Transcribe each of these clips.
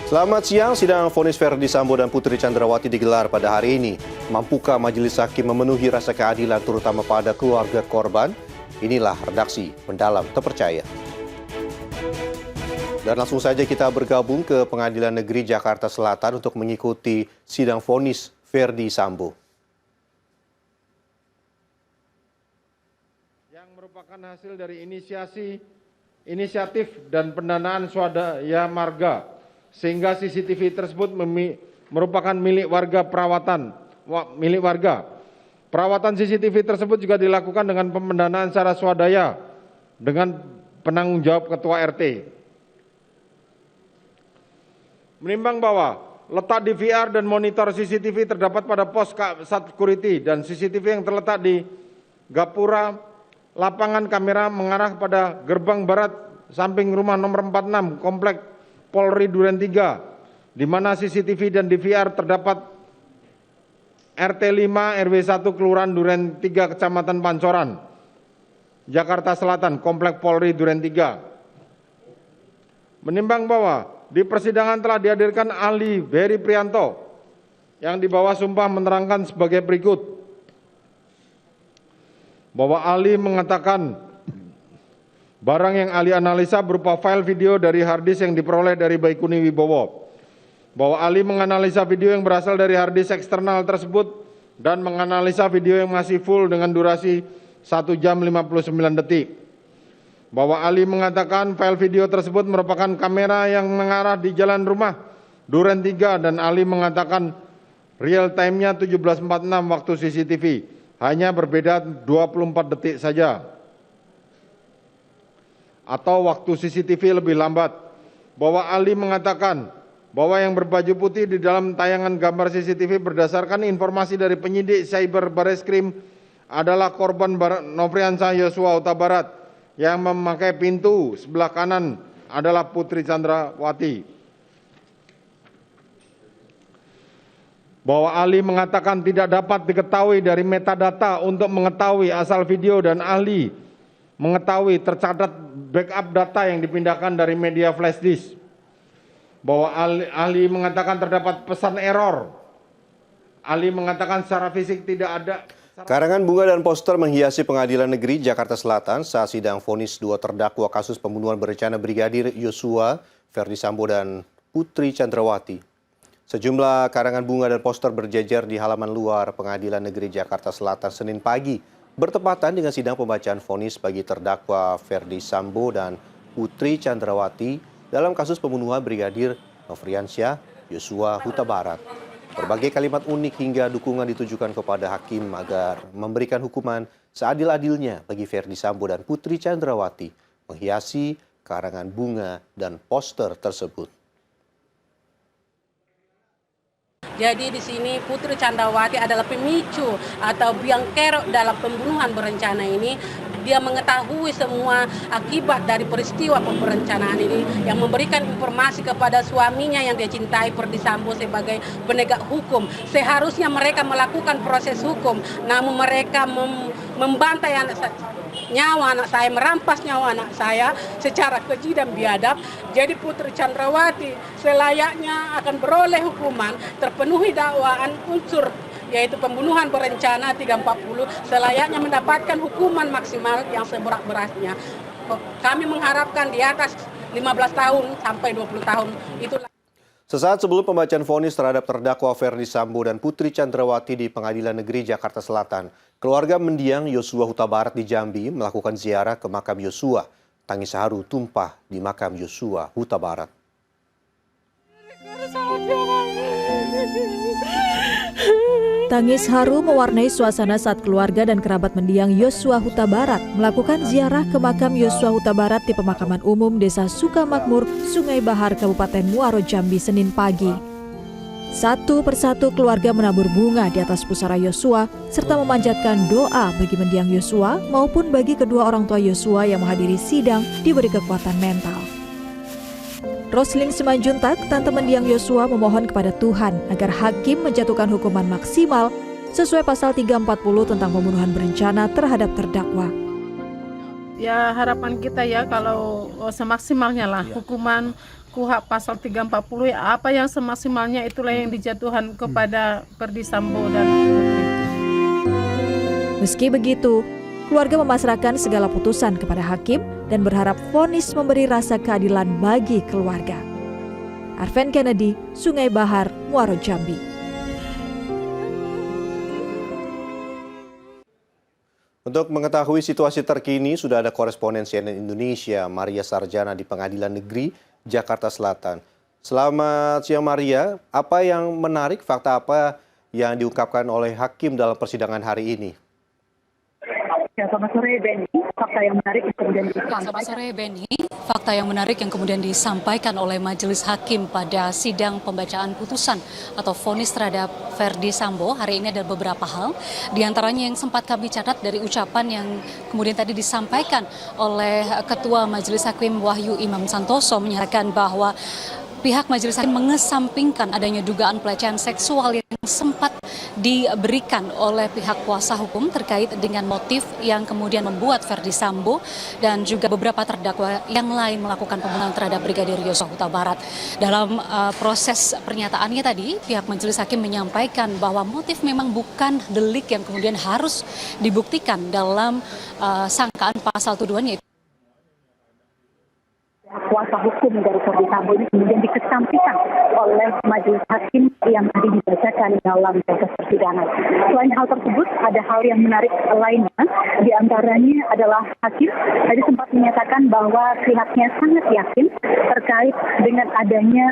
Selamat siang, sidang vonis Ferdy Sambo dan Putri Chandrawati digelar pada hari ini. Mampukah majelis hakim memenuhi rasa keadilan terutama pada keluarga korban? Inilah redaksi Mendalam Terpercaya. Dan langsung saja kita bergabung ke Pengadilan Negeri Jakarta Selatan untuk mengikuti sidang vonis Ferdy Sambo. Yang merupakan hasil dari inisiatif dan pendanaan swadaya marga, sehingga CCTV tersebut merupakan milik warga. Perawatan CCTV tersebut juga dilakukan dengan pendanaan secara swadaya dengan penanggung jawab Ketua RT. Menimbang bahwa letak DVR dan monitor CCTV terdapat pada pos security dan CCTV yang terletak di gapura lapangan kamera mengarah pada gerbang barat samping rumah nomor 46 Komplek Polri Duren 3, di mana CCTV dan DVR terdapat RT 5 RW 1 Kelurahan Duren 3 Kecamatan Pancoran, Jakarta Selatan, Komplek Polri Duren 3. Menimbang bahwa di persidangan telah dihadirkan ahli Beri Prianto yang di bawah sumpah menerangkan sebagai berikut. Bahwa ahli mengatakan barang yang ahli analisa berupa file video dari harddisk yang diperoleh dari Baikuni Wibowo. Bahwa ahli menganalisa video yang berasal dari harddisk eksternal tersebut dan menganalisa video yang masih full dengan durasi 1 jam 59 detik. Bahwa ahli mengatakan file video tersebut merupakan kamera yang mengarah di jalan rumah Duren 3 dan ahli mengatakan real time-nya 17.46 waktu CCTV, hanya berbeda 24 detik saja. Atau waktu CCTV lebih lambat. Bahwa ahli mengatakan bahwa yang berbaju putih di dalam tayangan gambar CCTV berdasarkan informasi dari penyidik Cyber Bareskrim adalah korban Nofriansah Yosua Huta Barat yang memakai pintu sebelah kanan adalah Putri Chandrawati. Bahwa ahli mengatakan tidak dapat diketahui dari metadata untuk mengetahui asal video dan ahli mengetahui tercatat backup data yang dipindahkan dari media flash disk. Bahwa ahli mengatakan terdapat pesan error. Ahli mengatakan secara fisik tidak ada. Karangan bunga dan poster menghiasi Pengadilan Negeri Jakarta Selatan saat sidang vonis dua terdakwa kasus pembunuhan berencana Brigadir Yosua, Ferdy Sambo dan Putri Chandrawati. Sejumlah karangan bunga dan poster berjejer di halaman luar Pengadilan Negeri Jakarta Selatan Senin pagi, bertepatan dengan sidang pembacaan vonis bagi terdakwa Ferdy Sambo dan Putri Chandrawati dalam kasus pembunuhan Brigadir Nofriansah Yosua Huta Barat. Berbagai kalimat unik hingga dukungan ditujukan kepada hakim agar memberikan hukuman seadil-adilnya bagi Ferdy Sambo dan Putri Chandrawati menghiasi karangan bunga dan poster tersebut. Jadi di sini Putri Chandrawati adalah pemicu atau biang kerok dalam pembunuhan berencana ini. Dia mengetahui semua akibat dari peristiwa perencanaan ini yang memberikan informasi kepada suaminya yang dia cintai Ferdy Sambo sebagai penegak hukum. Seharusnya mereka melakukan proses hukum, namun mereka membantai nyawa anak saya, merampas nyawa anak saya secara keji dan biadab. Jadi Putri Chandrawati selayaknya akan beroleh hukuman, terpenuhi dakwaan unsur yaitu pembunuhan berencana 340, selayaknya mendapatkan hukuman maksimal yang seberat-beratnya. Kami mengharapkan di atas 15 tahun sampai 20 tahun. Itulah. Sesaat sebelum pembacaan vonis terhadap terdakwa Ferdy Sambo dan Putri Chandrawati di Pengadilan Negeri Jakarta Selatan, keluarga mendiang Yosua Huta Barat di Jambi melakukan ziarah ke makam Yosua. Tangis haru tumpah di makam Yosua Huta Barat. Tangis haru mewarnai suasana saat keluarga dan kerabat mendiang Yosua Huta Barat melakukan ziarah ke makam Yosua Huta Barat di Pemakaman Umum Desa Sukamakmur, Sungai Bahar, Kabupaten Muaro, Jambi, Senin pagi. Satu persatu keluarga menabur bunga di atas pusara Yosua serta memanjatkan doa bagi mendiang Yosua maupun bagi kedua orang tua Yosua yang menghadiri sidang diberi kekuatan mental. Roslin Simanjuntak, tante mendiang Yosua, memohon kepada Tuhan agar hakim menjatuhkan hukuman maksimal sesuai pasal 340 tentang pembunuhan berencana terhadap terdakwa. Ya harapan kita ya kalau semaksimalnya lah hukuman KUHP pasal 340 ya, apa yang semaksimalnya itulah yang dijatuhkan kepada Ferdy Sambo dan Putri. Meski begitu, keluarga memasrahkan segala putusan kepada hakim dan berharap vonis memberi rasa keadilan bagi keluarga. Arven Kennedy, Sungai Bahar, Muaro Jambi. Untuk mengetahui situasi terkini, sudah ada koresponden CNN Indonesia, Maria Sarjana di Pengadilan Negeri Jakarta Selatan. Selamat siang Maria, apa yang menarik, fakta apa yang diungkapkan oleh hakim dalam persidangan hari ini? Ya, selamat sore Benny. Fakta yang menarik yang kemudian disampaikan. Selamat sore Benny. Fakta yang menarik yang kemudian disampaikan oleh Majelis Hakim pada sidang pembacaan putusan atau vonis terhadap Ferdy Sambo hari ini ada beberapa hal. Di antaranya yang sempat kami catat dari ucapan yang kemudian tadi disampaikan oleh Ketua Majelis Hakim Wahyu Imam Santoso menyatakan bahwa pihak Majelis Hakim mengesampingkan adanya dugaan pelecehan seksual yang sempat diberikan oleh pihak kuasa hukum terkait dengan motif yang kemudian membuat Ferdy Sambo dan juga beberapa terdakwa yang lain melakukan pembunuhan terhadap Brigadir Yosua Huta Barat. Dalam proses pernyataannya tadi, pihak Majelis Hakim menyampaikan bahwa motif memang bukan delik yang kemudian harus dibuktikan dalam sangkaan pasal tuduhan, yaitu kuasa hukum dari Ferdy Sambo ini kemudian dikesampingkan oleh Majelis Hakim yang tadi dibacakan dalam proses persidangan. Selain hal tersebut, ada hal yang menarik lainnya. Di antaranya adalah hakim tadi sempat menyatakan bahwa pihaknya sangat yakin terkait dengan adanya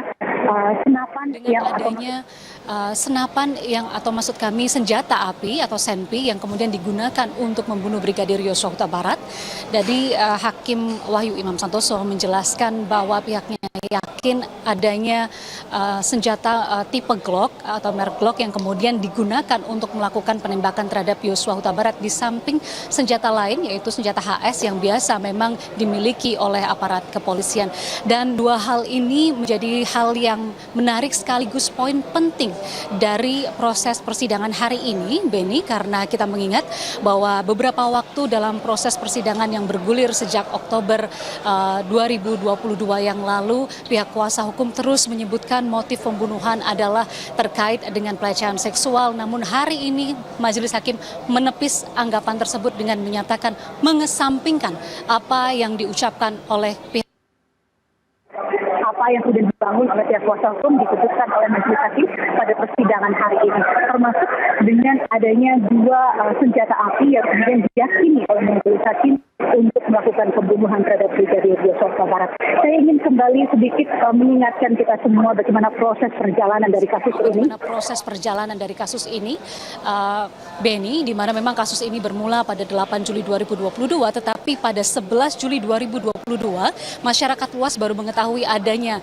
senapan yang atau maksud kami senjata api atau senpi yang kemudian digunakan untuk membunuh Brigadir Yosua Huta Barat. Jadi Hakim Wahyu Imam Santoso menjelaskan bahwa pihaknya yakin adanya senjata tipe Glock atau merek Glock yang kemudian digunakan untuk melakukan penembakan terhadap Yosua Huta Barat di samping senjata lain yaitu senjata HS yang biasa memang dimiliki oleh aparat kepolisian. Dan dua hal ini menjadi hal yang menarik sekaligus poin penting dari proses persidangan hari ini, Benny, karena kita mengingat bahwa beberapa waktu dalam proses persidangan yang bergulir sejak Oktober 2022 yang lalu, pihak kuasa hukum terus menyebutkan motif pembunuhan adalah terkait dengan pelecehan seksual. Namun hari ini Majelis Hakim menepis anggapan tersebut dengan menyatakan mengesampingkan apa yang diucapkan oleh pihak. Apa yang sudah dibangun oleh pihak kuasa hukum diputuskan oleh Majelis Hakim pada persidangan hari ini, termasuk dengan adanya dua senjata api yang kemudian diyakini oleh Majelis Hakim untuk melakukan pembunuhan terhadap Brigadir Yosua Huta Barat. Saya ingin kembali sedikit mengingatkan kita semua bagaimana proses perjalanan dari kasus ini. Benny, di mana memang kasus ini bermula pada 8 Juli 2022, tetapi pada 11 Juli 2022 masyarakat luas baru mengetahui adanya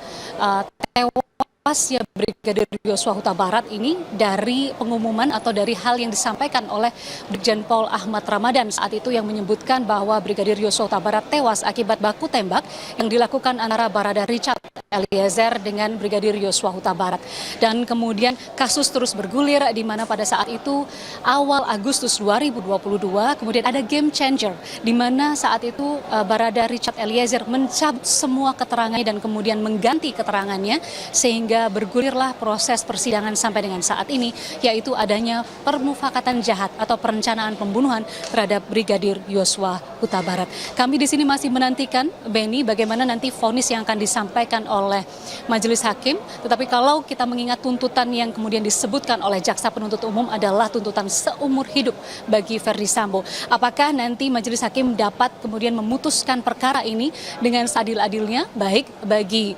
tewasnya Brigadir Yosua Huta Barat ini dari pengumuman atau dari hal yang disampaikan oleh Brigjen Pol Ahmad Ramadan saat itu yang menyebutkan bahwa Brigadir Yosua Huta Barat tewas akibat baku tembak yang dilakukan antara Barada Richard Eliezer dengan Brigadir Yosua Huta Barat. Dan kemudian kasus terus bergulir di mana pada saat itu awal Agustus 2022 kemudian ada game changer di mana saat itu Barada Richard Eliezer mencabut semua keterangannya dan kemudian mengganti keterangannya sehingga bergulirlah proses persidangan sampai dengan saat ini, yaitu adanya permufakatan jahat atau perencanaan pembunuhan terhadap Brigadir Yosua Huta Barat. Kami di sini masih menantikan, Benny, bagaimana nanti vonis yang akan disampaikan oleh Majelis Hakim. Tetapi kalau kita mengingat tuntutan yang kemudian disebutkan oleh Jaksa Penuntut Umum adalah tuntutan seumur hidup bagi Ferdy Sambo. Apakah nanti Majelis Hakim dapat kemudian memutuskan perkara ini dengan seadil-adilnya, baik bagi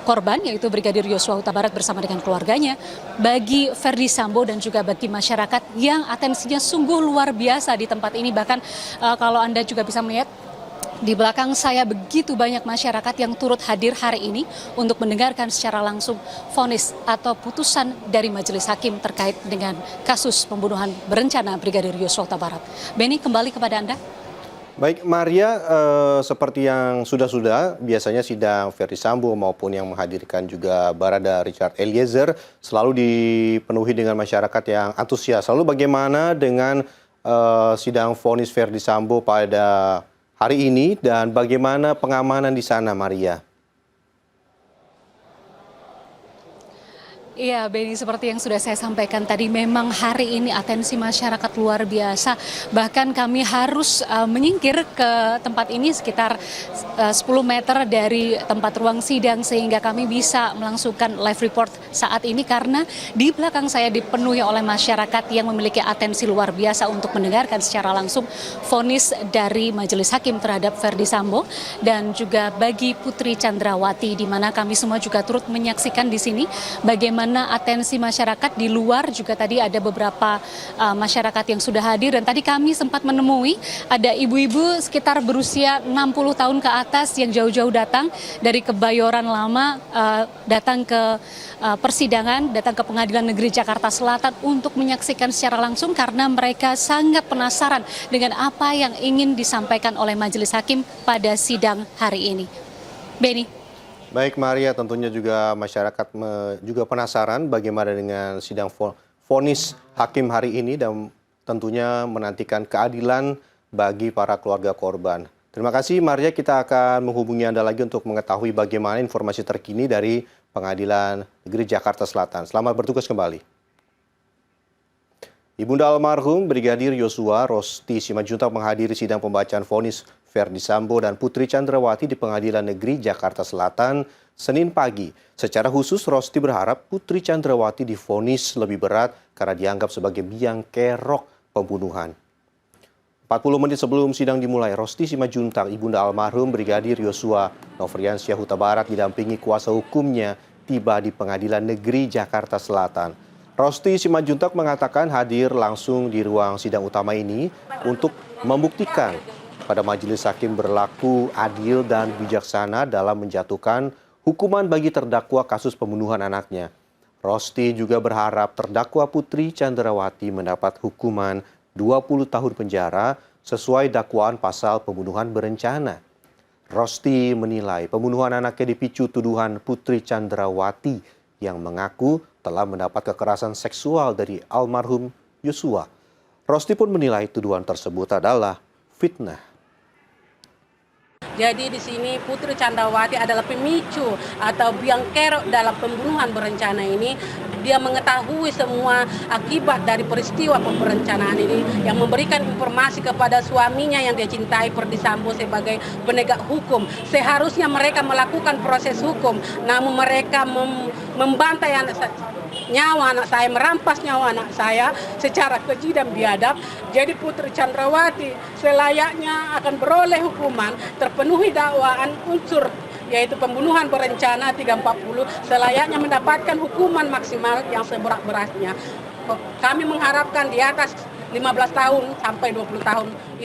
korban yaitu Brigadir Yosua Huta Barat bersama dengan keluarganya, bagi Ferdy Sambo dan juga bagi masyarakat yang atensinya sungguh luar biasa di tempat ini. Bahkan kalau Anda juga bisa melihat di belakang saya begitu banyak masyarakat yang turut hadir hari ini untuk mendengarkan secara langsung vonis atau putusan dari Majelis Hakim terkait dengan kasus pembunuhan berencana Brigadir Yosua Huta Barat. Benny, kembali kepada Anda. Baik, Maria, seperti yang sudah-sudah, biasanya sidang Ferdy Sambo maupun yang menghadirkan juga Barada Richard Eliezer selalu dipenuhi dengan masyarakat yang antusias. Lalu bagaimana dengan sidang vonis Ferdy Sambo pada hari ini dan bagaimana pengamanan di sana, Maria? Iya, Benny, seperti yang sudah saya sampaikan tadi, memang hari ini atensi masyarakat luar biasa. Bahkan kami harus menyingkir ke tempat ini sekitar 10 meter dari tempat ruang sidang sehingga kami bisa melangsungkan live report saat ini karena di belakang saya dipenuhi oleh masyarakat yang memiliki atensi luar biasa untuk mendengarkan secara langsung vonis dari Majelis Hakim terhadap Ferdy Sambo dan juga bagi Putri Candrawati, di mana kami semua juga turut menyaksikan di sini bagaimana atensi masyarakat di luar. Juga tadi ada beberapa masyarakat yang sudah hadir dan tadi kami sempat menemui ada ibu-ibu sekitar berusia 60 tahun ke atas yang jauh-jauh datang dari Kebayoran Lama, datang ke persidangan, datang ke Pengadilan Negeri Jakarta Selatan untuk menyaksikan secara langsung karena mereka sangat penasaran dengan apa yang ingin disampaikan oleh Majelis Hakim pada sidang hari ini. Benny. Baik Maria, tentunya juga masyarakat juga penasaran bagaimana dengan sidang vonis hakim hari ini dan tentunya menantikan keadilan bagi para keluarga korban. Terima kasih Maria, kita akan menghubungi Anda lagi untuk mengetahui bagaimana informasi terkini dari Pengadilan Negeri Jakarta Selatan. Selamat bertugas kembali. Ibunda almarhum Brigadir Yosua, Rosti Simajuntak menghadiri sidang pembacaan vonis Ferdy Sambo dan Putri Candrawati di Pengadilan Negeri Jakarta Selatan Senin pagi. Secara khusus, Rosti berharap Putri Candrawati divonis lebih berat karena dianggap sebagai biang kerok pembunuhan. 40 menit sebelum sidang dimulai, Rosti Simajuntak, ibunda almarhum Brigadir Yosua Nofriansyah Huta Barat didampingi kuasa hukumnya tiba di Pengadilan Negeri Jakarta Selatan. Rosti Simajuntak mengatakan hadir langsung di ruang sidang utama ini untuk membuktikan pada majelis hakim berlaku adil dan bijaksana dalam menjatuhkan hukuman bagi terdakwa kasus pembunuhan anaknya. Rosti juga berharap terdakwa Putri Candrawati mendapat hukuman 20 tahun penjara sesuai dakwaan pasal pembunuhan berencana. Rosti menilai pembunuhan anaknya dipicu tuduhan Putri Candrawati yang mengaku telah mendapat kekerasan seksual dari almarhum Yosua. Rosti pun menilai tuduhan tersebut adalah fitnah. Jadi di sini Putri Candrawati adalah pemicu atau biang kerok dalam pembunuhan berencana ini. Dia mengetahui semua akibat dari peristiwa perencanaan ini yang memberikan informasi kepada suaminya yang dia cintai Ferdy Sambo sebagai penegak hukum. Seharusnya mereka melakukan proses hukum, namun mereka membantai nyawa anak saya, merampas nyawa anak saya secara keji dan biadab. Jadi Putri Candrawati selayaknya akan beroleh hukuman, terpenuhi dakwaan unsur yaitu pembunuhan berencana 340, selayaknya mendapatkan hukuman maksimal yang seberat-beratnya. Kami mengharapkan di atas 15 tahun sampai 20 tahun.